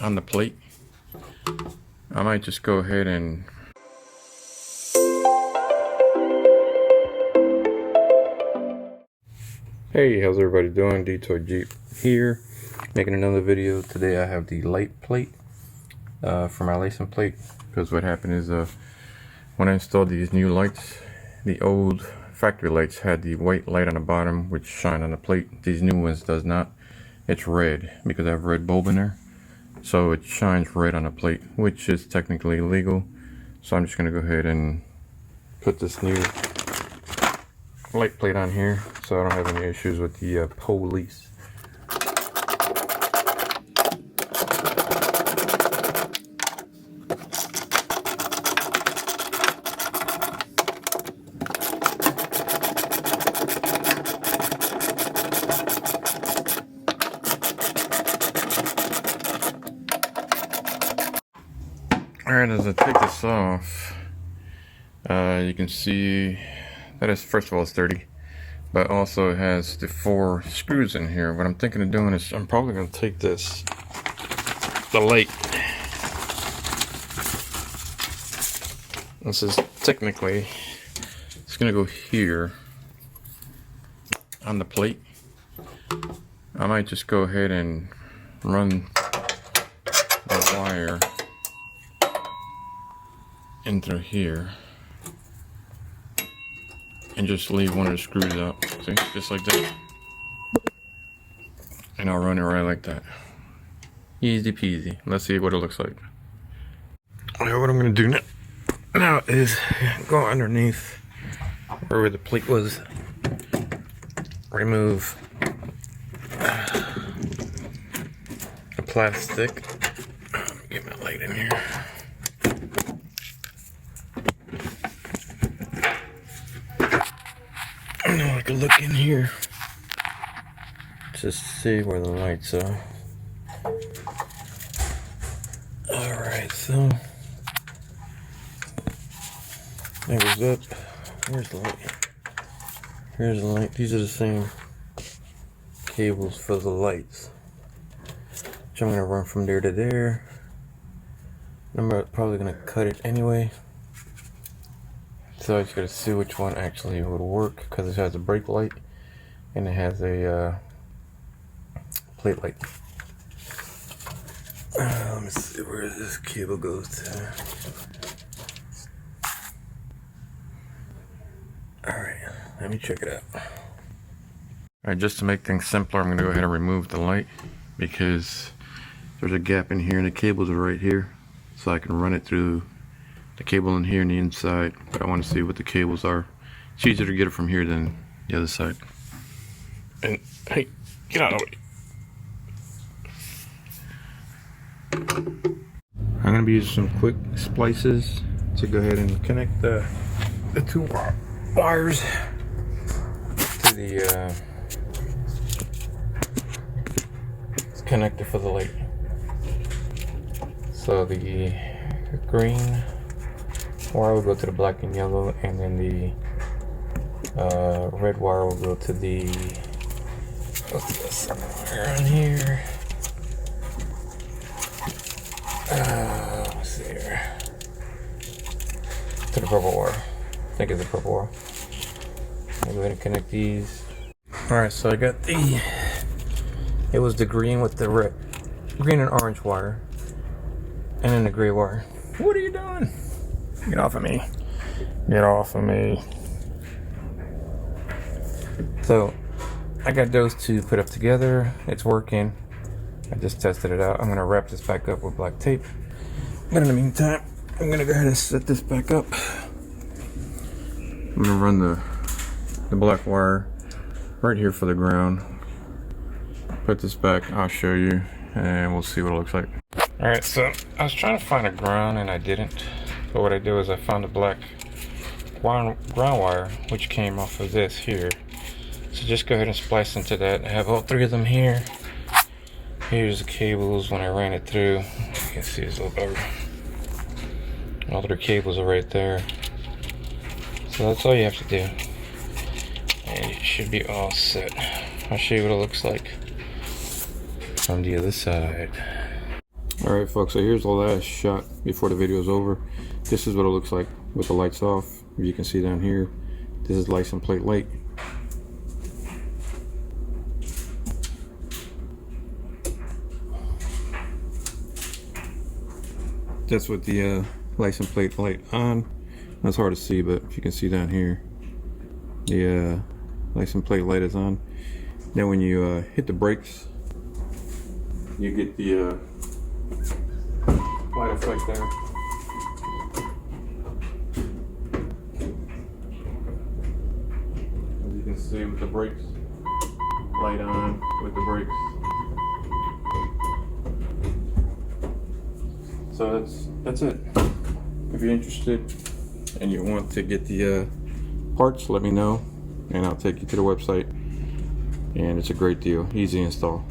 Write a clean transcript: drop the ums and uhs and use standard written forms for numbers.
on the plate. I might just go ahead and hey, how's everybody doing? Detour Jeep here, making another video. Today I have the light plate for my license plate, because what happened is when I installed these new lights, the old factory lights had the white light on the bottom which shine on the plate. These new ones does not. It's red because I have red bulb in there, so it shines red on the plate, which is technically illegal. So I'm just gonna go ahead and put this new light plate on here so I don't have any issues with the police. Alright, as I take this off, you can see that is, first of all, it's dirty, but also it has the 4 screws in here. What I'm thinking of doing is I'm probably going to take the light. This is technically, it's going to go here on the plate. I might just go ahead and run the wire in through here and just leave one of the screws out. See, just like that, and I'll run it right like that. Easy peasy. Let's see what it looks like. Alright, what I'm gonna do now is go underneath where the plate was, remove the plastic. Get my light in here. Now I can look in here to see where the lights are. Alright, so that goes up. Here's the light. Here's the light. These are the same cables for the lights, which I'm going to run from there to there. I'm probably going to cut it anyway. So I just gotta see which one actually would work, because it has a brake light and it has a plate light. Let me see where this cable goes to. Alright, let me check it out. Alright, just to make things simpler, I'm gonna go ahead and remove the light, because there's a gap in here and the cables are right here, so I can run it through the cable in here and the inside, but I want to see what the cables are. It's easier to get it from here than the other side. And hey, get out of the way. I'm going to be using some quick splices to go ahead and connect the 2 wires to the connector for the light. So the green wire will go to the black and yellow, and then the red wire will go to the, somewhere on here. Let's see here. To the purple wire. I think it's the purple wire. I'm going to connect these. Alright, so I got it was the green with the red, green and orange wire, and then the gray wire. What are you doing? Get off of me. Get off of me. So I got those 2 put up together. It's working. I just tested it out. I'm going to wrap this back up with black tape. But in the meantime, I'm going to go ahead and set this back up. I'm going to run the black wire right here for the ground. Put this back. I'll show you, and we'll see what it looks like. Alright, so I was trying to find a ground and I didn't. But what I did was I found a black ground wire, which came off of this here. So just go ahead and splice into that. I have all 3 of them here. Here's the cables when I ran it through. You can see it's a little better. All 3 cables are right there. So that's all you have to do. And it should be all set. I'll show you what it looks like from the other side. Alright folks, so here's the last shot before the video is over. This is what it looks like with the lights off. You can see down here, this is license plate light. That's with the license plate light on. That's hard to see, but you can see down here, the license plate light is on. Then when you hit the brakes, you get the light effect there. As you can see with the brakes, light on with the brakes. So that's it. If you're interested and you want to get the parts, let me know and I'll take you to the website. And it's a great deal, easy install.